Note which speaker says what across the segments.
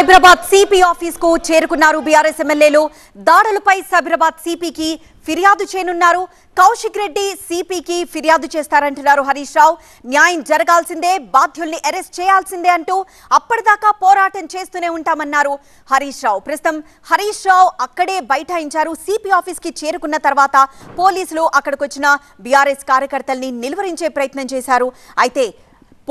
Speaker 1: Cyberabad CP office కు చేరుకున్నారు BRS ఎమ్మెల్యేలు. దాడులపై సైబరాబాద్ సిపికి ఫిర్యాదు చేయనున్నారు. కౌశిక్ రెడ్డి సిపికి ఫిర్యాదు చేస్తారంటున్నారు హరీష్ రావు. న్యాయం జరగాల్సిందే, బాధ్యుల్ని అరెస్ట్ చేయాల్సిందే అంటూ అప్పటిదాకా పోరాటం చేస్తూనే ఉంటామన్నారు హరీష్ రావు. ప్రస్తుతం హరీష్ రావు అక్కడే బైఠాయించారు. సిపి ఆఫీస్ కి చేరుకున్న తర్వాత పోలీసులు అక్కడికి వచ్చిన బీఆర్ఎస్ కార్యకర్తల్ని నిలువరించే ప్రయత్నం చేశారు. అయితే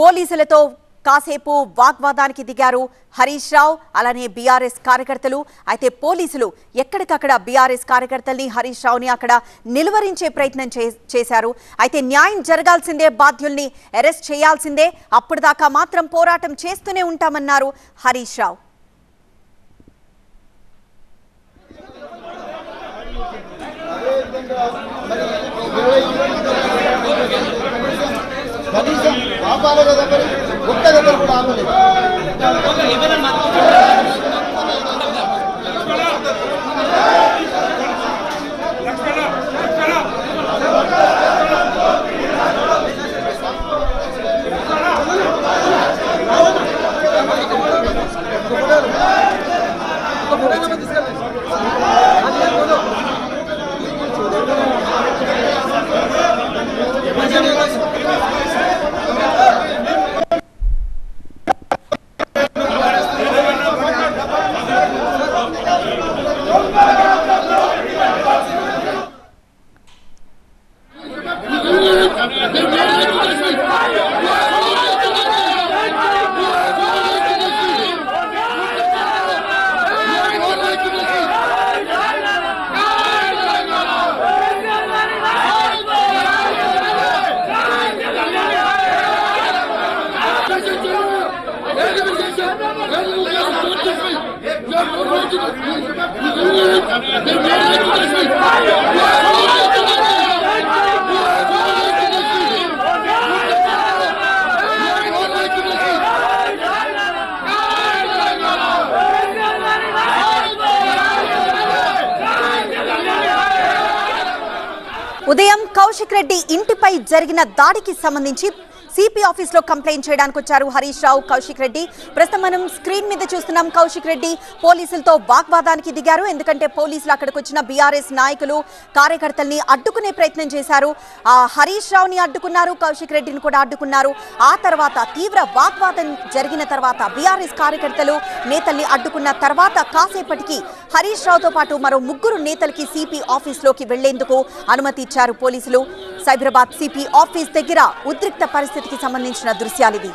Speaker 1: పోలీసులతో కాసేపు వాగ్వాదానికి దిగారు హరీష్ రావు, అలానే బీఆర్ఎస్ కార్యకర్తలు. అయితే పోలీసులు ఎక్కడికక్కడ బీఆర్ఎస్ కార్యకర్తల్ని, హరీష్ రావుని అక్కడ నిలువరించే ప్రయత్నం చేశారు. అయితే న్యాయం జరగాల్సిందే, బాధ్యుల్ని అరెస్ట్ చేయాల్సిందే, అప్పటిదాకా మాత్రం పోరాటం చేస్తూనే ఉంటామన్నారు హరీష్ రావు.
Speaker 2: ఒక్క దగ్గర కూడా ఆగలేదు.
Speaker 1: ఉదయం కౌశిక్ రెడ్డి ఇంటిపై జరిగిన దాడికి సంబంధించి సిపి ఆఫీస్ లో కంప్లైంట్ చేయడానికి వచ్చారు హరీష్ రావు, కౌశిక్ రెడ్డి. ప్రస్తుతం మనం స్క్రీన్ మీద చూస్తున్నాం. కౌశిక్ రెడ్డి పోలీసులతో వాగ్వాదానికి దిగారు. ఎందుకంటే పోలీసులు అక్కడికి వచ్చిన బీఆర్ఎస్ నాయకులు, కార్యకర్తల్ని అడ్డుకునే ప్రయత్నం చేశారు. హరీష్ రావుని అడ్డుకున్నారు, కౌశిక్ రెడ్డిని కూడా అడ్డుకున్నారు. ఆ తర్వాత తీవ్ర వాగ్వాదం జరిగిన తర్వాత బీఆర్ఎస్ కార్యకర్తలు, నేతల్ని అడ్డుకున్న తర్వాత కాసేపటికి హరీష్ రావుతో పాటు మరో 3 నేతలకి సిపి ఆఫీస్ లోకి వెళ్లేందుకు అనుమతి ఇచ్చారు పోలీసులు. సైబరాబాద్ సిపి ఆఫీస్ దగ్గర ఉద్రిక్త పరిస్థితికి సంబంధించిన దృశ్యాలివి.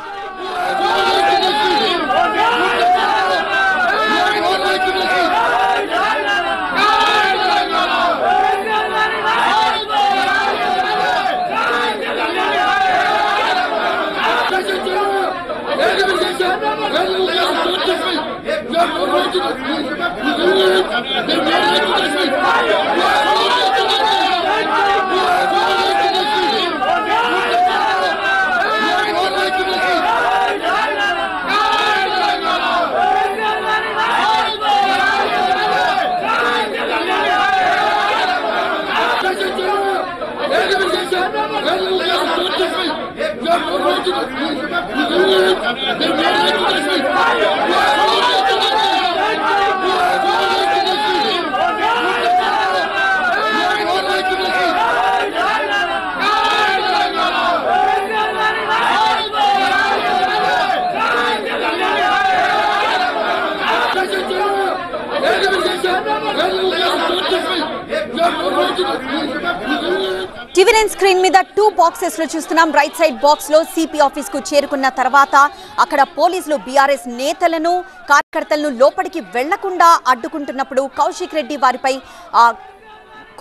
Speaker 1: టీవీ9 స్క్రీన్ మీద 2 బాక్సెస్ లో చూస్తున్నాం. రైట్ సైడ్ బాక్స్ లో సిపి ఆఫీస్ కు చేరుకున్న తర్వాత అక్కడ పోలీసులు బీఆర్ఎస్ నేతలను, కార్యకర్తలను లోపలికి వెళ్లకుండా అడ్డుకుంటున్నప్పుడు కౌశిక్ రెడ్డి వారిపై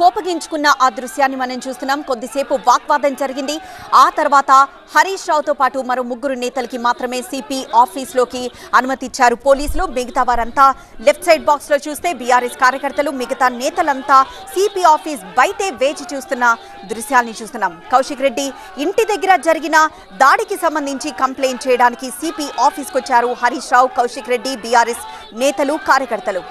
Speaker 1: కోపగించుకున్న ఆ దృశ్యాన్ని మనం చూస్తున్నాం. కొద్దిసేపు వాగ్వాదం జరిగింది. ఆ తర్వాత హరీష్ రావుతో పాటు మరో 3 నేతలకి మాత్రమే సిపి ఆఫీస్ లోకి అనుమతి ఇచ్చారు పోలీసులు. మిగతా వారంతా లెఫ్ట్ సైడ్ బాక్స్ లో చూస్తే బీఆర్ఎస్ కార్యకర్తలు, మిగతా నేతలంతా సిపి ఆఫీస్ బయటే వేచి చూస్తున్న దృశ్యాల్ని చూస్తున్నాం. కౌశిక్ రెడ్డి ఇంటి దగ్గర జరిగిన దాడికి సంబంధించి కంప్లైంట్ చేయడానికి సిపి ఆఫీస్కి వచ్చారు హరీష్ రావు, కౌశిక్ రెడ్డి, బీఆర్ఎస్ నేతలు, కార్యకర్తలు.